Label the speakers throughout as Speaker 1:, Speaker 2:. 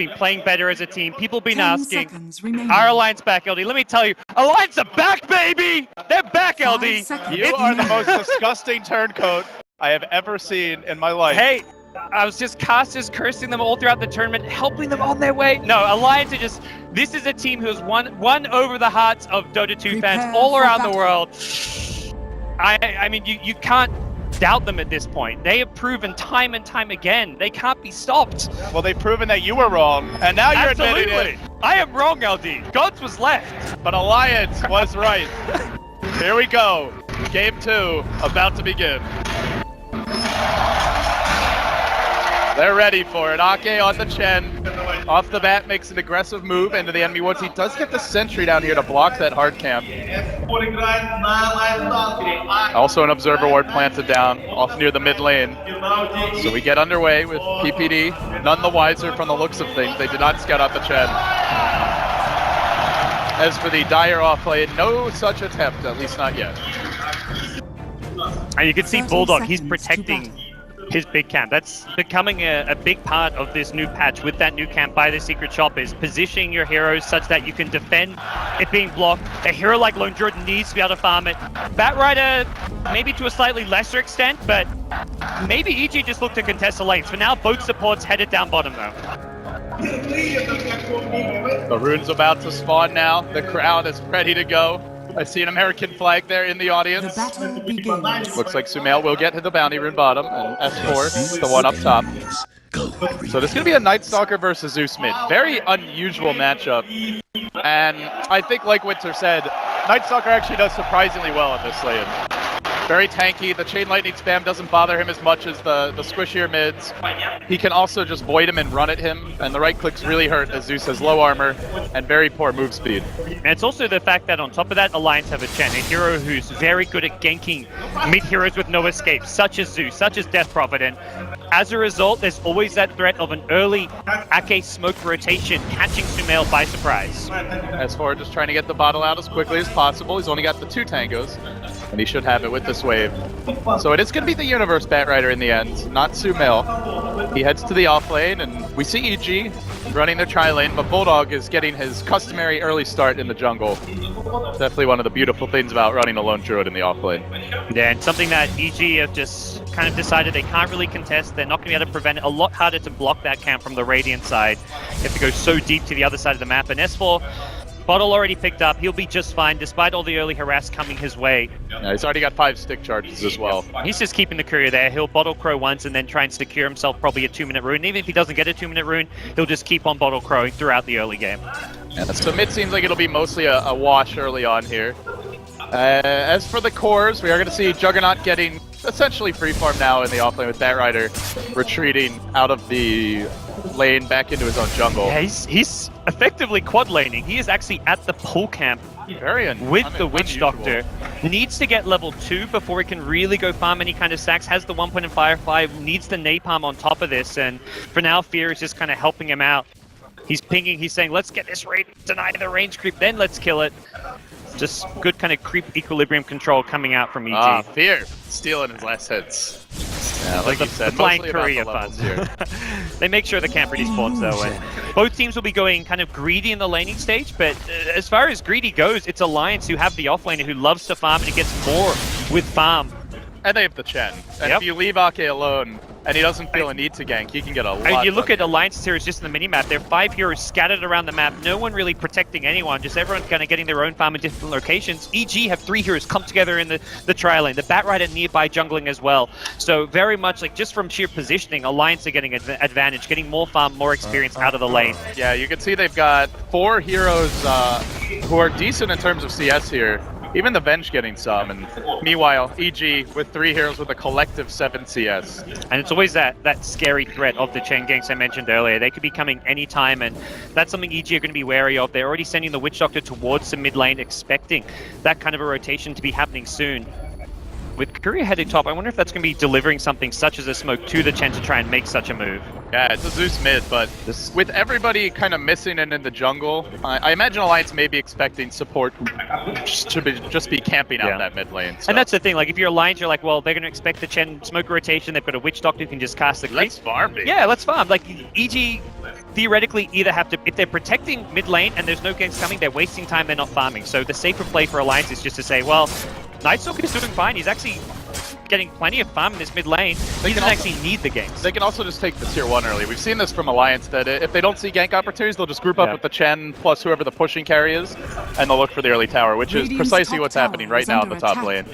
Speaker 1: been playing better as a team. People have been
Speaker 2: 10
Speaker 1: asking,
Speaker 2: seconds remaining.
Speaker 1: are Alliance back, LD? Let me tell you, Alliance are back, baby! They're back,
Speaker 2: 5
Speaker 1: LD!
Speaker 2: seconds
Speaker 3: You are the
Speaker 2: remaining.
Speaker 3: most disgusting turncoat I have ever seen in my life.
Speaker 1: Hey, I was just casters cursing them all throughout the tournament, helping them on their way. No, Alliance are just, this is a team who's won over the hearts of Dota 2
Speaker 2: Prepare
Speaker 1: fans all
Speaker 2: for
Speaker 1: around the
Speaker 2: battle.
Speaker 1: world. I mean, you can't doubt them at this point. They have proven time and time again, they can't be stopped.
Speaker 3: Well, they've proven that you were wrong, and now you're admitting
Speaker 1: Absolutely.
Speaker 3: it.
Speaker 1: I am wrong, LD. Gods was left.
Speaker 3: But Alliance was right. Here we go. Game 2 about to begin. They're ready for it. Ake on the Chen. Off the bat makes an aggressive move into the enemy woods. He does get the sentry down here to block that hard camp. Also an observer ward planted down off near the mid lane. So we get underway with PPD. None the wiser from the looks of things. They did not scout out the Chen. As for the Dire off lane, no such attempt, at least not yet.
Speaker 1: And you can see
Speaker 2: 30
Speaker 1: Bulldog, he's
Speaker 2: seconds to
Speaker 1: protecting
Speaker 2: battle.
Speaker 1: his big camp. That's becoming a big part of this new patch with that new camp by the Secret Shop, is positioning your heroes such that you can defend it being blocked. A hero like Lone Jordan needs to be able to farm it. Batrider, maybe to a slightly lesser extent, but maybe EG just look to contest the lanes. For now, both supports headed down bottom though.
Speaker 3: The rune's about to spawn now. The crowd is ready to go. I see an American flag there in the
Speaker 2: The
Speaker 3: audience.
Speaker 2: battle begins.
Speaker 3: Looks like Sumail will get to the bounty rune bottom, and S4, the one up top. So this is going to be a Night Stalker versus Zeus mid. Very unusual matchup. And I think, like Winter said, Night Stalker actually does surprisingly well in this lane. Very tanky. The Chain Lightning spam doesn't bother him as much as the squishier mids. He can also just void him and run at him, and the right clicks really hurt as Zeus has low armor and very poor move speed.
Speaker 1: And it's also the fact that on top of that, Alliance have a Chen, a hero who's very good at ganking mid heroes with no escape, such as Zeus, such as Death Prophet, and as a result, there's always that threat of an early Ake smoke rotation catching Sumail by surprise.
Speaker 3: S4 just trying to get the bottle out as quickly as possible. He's only got the 2 tangos, and he should have it with this wave. So it is going to be the Universe Batrider in the end, not Sumail. He heads to the off lane, and we see EG running the tri lane, but Bulldog is getting his customary early start in the jungle. Definitely one of the beautiful things about running a lone druid in the off lane.
Speaker 1: Yeah, and something that EG have just kind of decided they can't really contest. They're not going to be able to prevent it. A lot harder to block that camp from the Radiant side. You have to go so deep to the other side of the map. And S4, Bottle already picked up. He'll be just fine despite all the early harass coming his way.
Speaker 3: Yeah, he's already got 5 stick charges as well.
Speaker 1: He's just keeping the courier there. He'll Bottle Crow once and then try and secure himself probably a 2-minute rune. Even if he doesn't get a 2-minute rune, he'll just keep on Bottle Crowing throughout the early game.
Speaker 3: Yeah, so mid seems like it'll be mostly a wash early on here. As for the cores, we are going to see Juggernaut getting essentially free farm now in the offlane with Batrider retreating out of the lane back into his own jungle.
Speaker 1: Yeah, he's effectively quad laning. He is actually at the pull camp with the Witch Doctor. Needs to get level 2 before he can really go farm any kind of stacks. Has the 1 point in Firefly, needs the Napalm on top of this, and for now Fear is just kind of helping him out. He's pinging, he's saying, let's get this raid, deny the range creep, then let's kill it. Just good kind of creep equilibrium control coming out from EG.
Speaker 3: Ah, Fear stealing his last hits. Yeah, like you said,
Speaker 1: the flying
Speaker 3: mostly about
Speaker 1: courier
Speaker 3: the levels
Speaker 1: funds.
Speaker 3: here.
Speaker 1: They make sure the camp ready spawns that way. Both teams will be going kind of greedy in the laning stage, but as far as greedy goes, it's Alliance who have the offlaner who loves to farm and he gets more with farm.
Speaker 3: And they have the Chen. And if you leave Ake alone, and he doesn't feel a need to gank, he can get a lot.
Speaker 1: And you look at Alliance heroes just in the minimap, there are 5 heroes scattered around the map, no one really protecting anyone, just everyone kind of getting their own farm in different locations. EG have 3 heroes come together in the tri lane, the Batrider nearby jungling as well. So very much like just from sheer positioning, Alliance are getting advantage, getting more farm, more experience out of the lane.
Speaker 3: Yeah, you can see they've got 4 heroes who are decent in terms of CS here. Even the Venge getting some, and meanwhile, EG with 3 heroes with a collective 7 CS.
Speaker 1: And it's always that scary threat of the Chen ganks I mentioned earlier. They could be coming anytime, and that's something EG are going to be wary of. They're already sending the Witch Doctor towards the mid lane, expecting that kind of a rotation to be happening soon. With Courier heading top, I wonder if that's going to be delivering something such as a smoke to the Chen to try and make such a move.
Speaker 3: Yeah, it's a Zeus mid, but with everybody kind of missing and in the jungle, I imagine Alliance may be expecting support just be camping out that mid lane. So.
Speaker 1: And that's the thing, like if you're Alliance, you're like, well, they're going to expect the Chen smoke rotation, they've got a Witch Doctor who can just cast the creep.
Speaker 3: Let's farm, baby.
Speaker 1: Yeah, let's farm. Like, EG theoretically either have to, if they're protecting mid lane and there's no ganks coming, they're wasting time, they're not farming. So the safer play for Alliance is just to say, well, Nightstalker is doing fine. He's actually getting plenty of farm in this mid lane. He doesn't actually need the ganks.
Speaker 3: They can also just take the tier 1 early. We've seen this from Alliance, that if they don't see gank opportunities, they'll just group up with the Chen plus whoever the pushing carry is, and they'll look for the early tower, which is precisely what's happening right now in the top lane.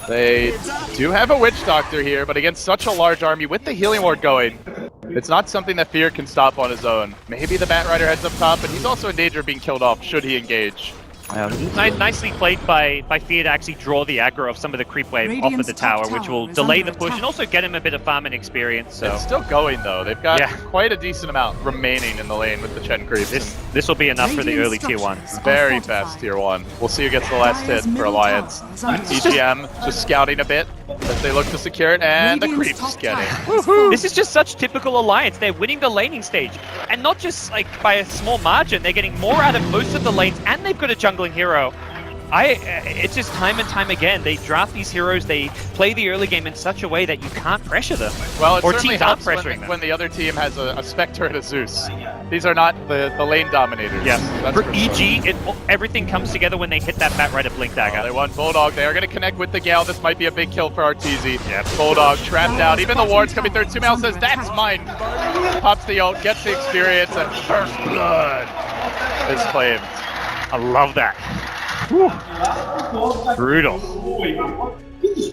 Speaker 3: They do have a Witch Doctor here, but against such a large army with the healing ward going, it's not something that Fear can stop on his own. Maybe the Bat Rider heads up top, but he's also in danger of being killed off should he engage.
Speaker 1: Nicely played by Fear to actually draw the aggro of some of the creep wave off of the tower, which will delay the push and also get him a bit of farming experience. So
Speaker 3: it's still going though. They've got quite a decent amount remaining in the lane with the Chen creeps.
Speaker 1: This will be enough for the early tier 1.
Speaker 3: Very fast tier 1. We'll see who gets the last hit for Alliance. EGM just scouting a bit as they look to secure it, and the creeps get it.
Speaker 1: This is just such typical Alliance. They're winning the laning stage, and not just like by a small margin. They're getting more out of most of the lanes, and they've got a jungling hero. It's just time and time again. They draft these heroes, they play the early game in such a way that you can't pressure them.
Speaker 3: Well, it
Speaker 1: or
Speaker 3: certainly
Speaker 1: teams aren't
Speaker 3: helps
Speaker 1: pressuring them.
Speaker 3: when the other team has a Spectre and a Zeus. These are not the lane dominators.
Speaker 1: Yes. For
Speaker 3: sure.
Speaker 1: EG, everything comes together when they hit that Bat Rider Blink Dagger.
Speaker 3: They want Bulldog. They are going to connect with the Gale. This might be a big kill for Arteezy. Bulldog trapped out. Even the ward's coming through. Sumail says, that's mine. Pops the ult, gets the experience, and first blood is claimed.
Speaker 1: I love that. Whew. Brutal.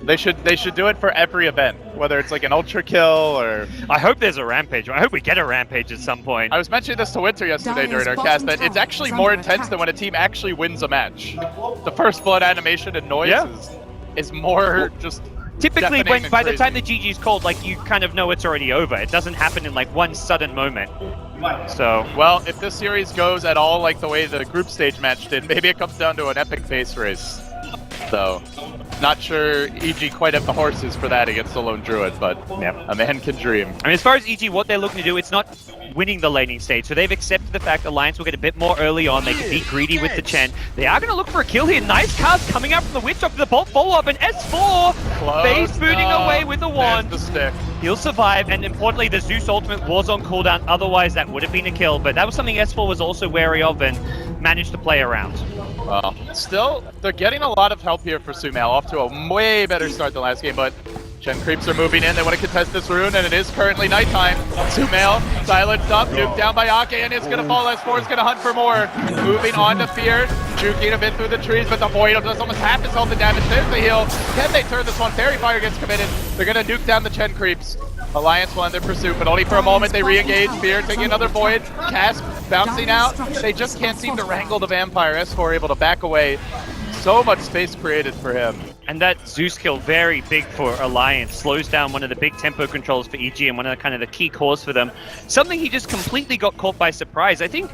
Speaker 3: They should do it for every event, whether it's like an ultra kill or...
Speaker 1: I hope there's a rampage. I hope we get a rampage at some point.
Speaker 3: I was mentioning this to Winter yesterday during our cast, that it's actually more intense than when a team actually wins a match. The first blood animation and noise is more just...
Speaker 1: Typically, by the time the GG's called, like, you kind of know it's already over. It doesn't happen in, like, one sudden moment. So...
Speaker 3: Well, if this series goes at all like the way the group stage match did, maybe it comes down to an epic face race. So, not sure EG quite have the horses for that against the Lone Druid, but a man can dream.
Speaker 1: I mean, as far as EG, what they're looking to do, it's not winning the laning stage. So they've accepted the fact Alliance will get a bit more early on. They can be greedy with the Chen. They are going to look for a kill here. Nice cards coming out from the Witch Doctor, the bolt follow-up, and S4 face booting away with the wand.
Speaker 3: The stick.
Speaker 1: He'll survive, and importantly, the Zeus ultimate was on cooldown. Otherwise, that would have been a kill. But that was something S4 was also wary of and managed to play around.
Speaker 3: Well, still, they're getting a lot of help here for Sumail. Off to a way better start than last game, but Chen creeps are moving in. They want to contest this rune, and it is currently nighttime. Sumail silenced up, nuked down by Ake, and it's going to fall. S4 is going to hunt for more. Moving on to Fear, juking a bit through the trees, but the Void does almost half his health and damage. There's the heal. Can they turn this one? Fairy Fire gets committed. They're going to nuke down the Chen creeps. Alliance will end their pursuit, but only for a moment. They re-engage. Fear taking another Void. Casp bouncing out. They just can't seem to wrangle the Vampire. S4 able to back away. So much space created for him.
Speaker 1: And that Zeus kill, very big for Alliance, slows down one of the big tempo controls for EG and one of the kind of the key cores for them. Something he just completely got caught by surprise. I think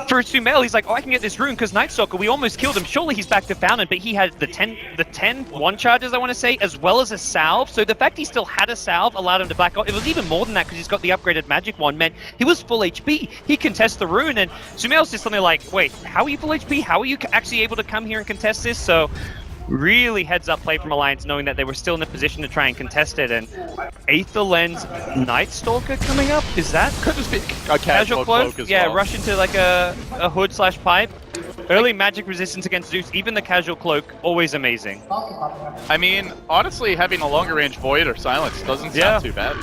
Speaker 1: for Sumail, he's like, oh, I can get this rune because Nightstalker, we almost killed him. Surely he's back to Fountain, but he had the 10 one charges, I want to say, as well as a salve. So the fact he still had a salve allowed him to back off. It was even more than that because he's got the upgraded magic wand, meant he was full HP. He contests the rune, and Sumail's just something like, wait, how are you full HP? How are you actually able to come here and contest this? So really heads up play from Alliance, knowing that they were still in a position to try and contest it. And Aether Lens Nightstalker coming up, is that?
Speaker 3: Could just be a casual cloak as well.
Speaker 1: Rush into like a hood slash pipe. Early magic resistance against Zeus, even the casual cloak, always amazing.
Speaker 3: I mean, honestly, having a longer range Void or Silence doesn't sound too bad.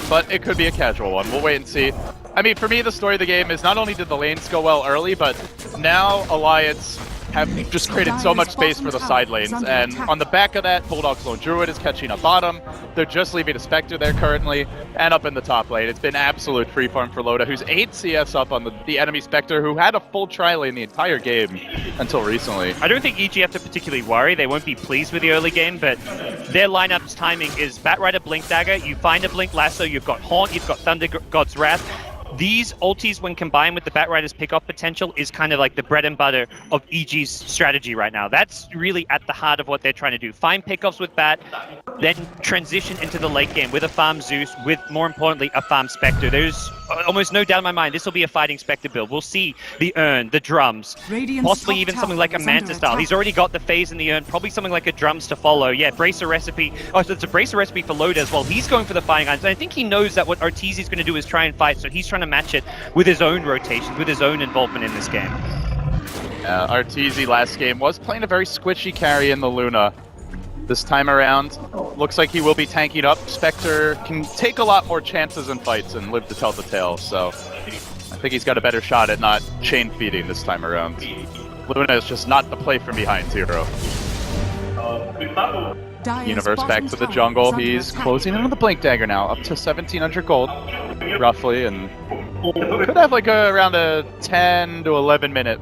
Speaker 3: But it could be a casual one. We'll wait and see. I mean, for me, the story of the game is not only did the lanes go well early, but now Alliance have just created so much space for the side lanes, and on the back of that, Bulldog's Lone Druid is catching a bottom. They're just leaving a Spectre there currently, and up in the top lane. It's been absolute free farm for Loda, who's 8 CS up on the enemy Spectre, who had a full tri-lane the entire game until recently.
Speaker 1: I don't think EG have to particularly worry. They won't be pleased with the early game, but their lineup's timing is Bat Rider, Blink Dagger, you find a Blink Lasso, you've got Haunt, you've got Thunder God's Wrath. These ultis, when combined with the Bat Rider's pickoff potential, is kind of like the bread and butter of EG's strategy right now. That's really at the heart of what they're trying to do. Find pickoffs with Bat, then transition into the late game with a farm Zeus, with, more importantly, a farm Spectre. There's almost no doubt in my mind this will be a fighting Spectre build. We'll see the Urn, the drums, possibly even something like a Manta style. He's already got the phase and the Urn, probably something like a drums to follow. Yeah, Bracer recipe. Oh, so it's a Bracer recipe for Loda as well. He's going for the fighting irons, and I think he knows that what Arteezy is going to do is try and fight, so he's trying trying to match it with his own rotations, with his own involvement in this game.
Speaker 3: Arteezy last game was playing a very squishy carry in the Luna. This time around, looks like he will be tanking up. Spectre can take a lot more chances in fights and live to tell the tale, so I think he's got a better shot at not chain feeding this time around. Luna is just not the play from behind Zero. Universe back to the jungle. He's closing in on the Blink Dagger now, up to 1700 gold, roughly, and could have like around a 10 to 11 minute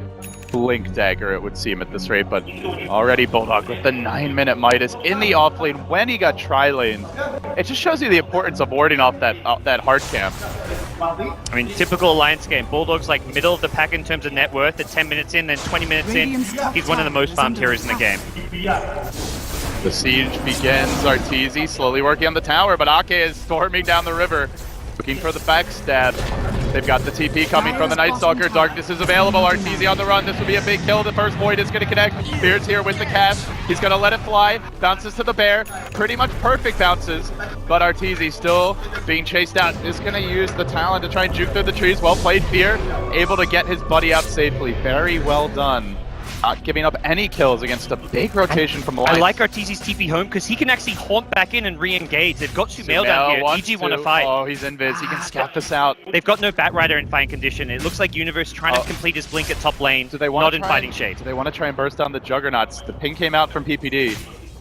Speaker 3: Blink Dagger, it would seem at this rate, but already Bulldog with the 9-minute Midas in the off lane when he got tri-laned. It just shows you the importance of warding off that hard camp.
Speaker 1: I mean, typical Alliance game. Bulldog's like middle of the pack in terms of net worth at 10 minutes in, then 20 minutes in. He's one of the most farmed heroes in the game.
Speaker 3: The siege begins. Arteezy slowly working on the tower, but Ake is storming down the river, looking for the backstab. They've got the TP coming from the Night Stalker. Darkness is available. Arteezy on the run. This will be a big kill. The first Void is going to connect. Beard's here with the cast. He's going to let it fly. Bounces to the bear. Pretty much perfect bounces. But Arteezy still being chased out. Is going to use the talent to try and juke through the trees. Well played, Fear. Able to get his buddy out safely. Very well done. Not giving up any kills against a big rotation from Alliance.
Speaker 1: I like Arteezy's TP home because he can actually haunt back in and re-engage. They've got Sumail down here. GG want to fight.
Speaker 3: Oh, he's invis. He can scout this out.
Speaker 1: They've got no Batrider in fighting condition. It looks like Universe trying to complete his blink at top lane, not in fighting shape.
Speaker 3: Do they want to try and burst down the Juggernauts? The ping came out from PPD,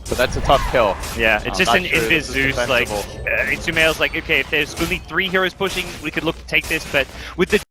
Speaker 3: so that's a tough kill.
Speaker 1: Yeah, it's just an invis Zeus. Like, Sumail's like, okay, if there's only 3 heroes pushing, we could look to take this, but with the